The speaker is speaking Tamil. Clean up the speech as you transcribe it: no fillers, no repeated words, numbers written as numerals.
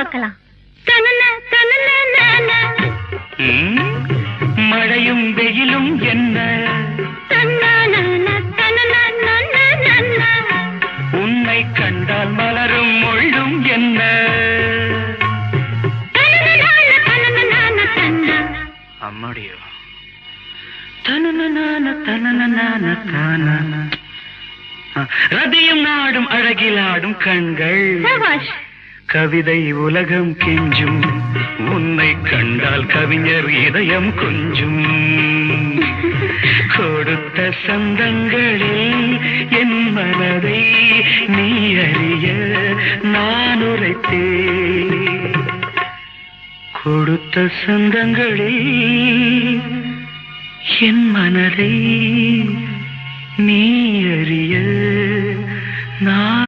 பார்க்கலாம். மழையும் வெயிலும் என்ன, உன்னை கண்டால் மலரும் முள்ளும் என்ன. அம்மாடியோ ரதியும் நாடும் அழகிலாடும் கண்கள், கவிதை உலகம் கெஞ்சும், உன்னை கண்டால் கவிஞர் இதயம் கொஞ்சும். கொடுத்த சந்தங்களில் என் மனதை நீ அறிய நான் உரைத்தேன். கொடுத்த சந்தங்களில் என் மனதை நீ அறிய நான்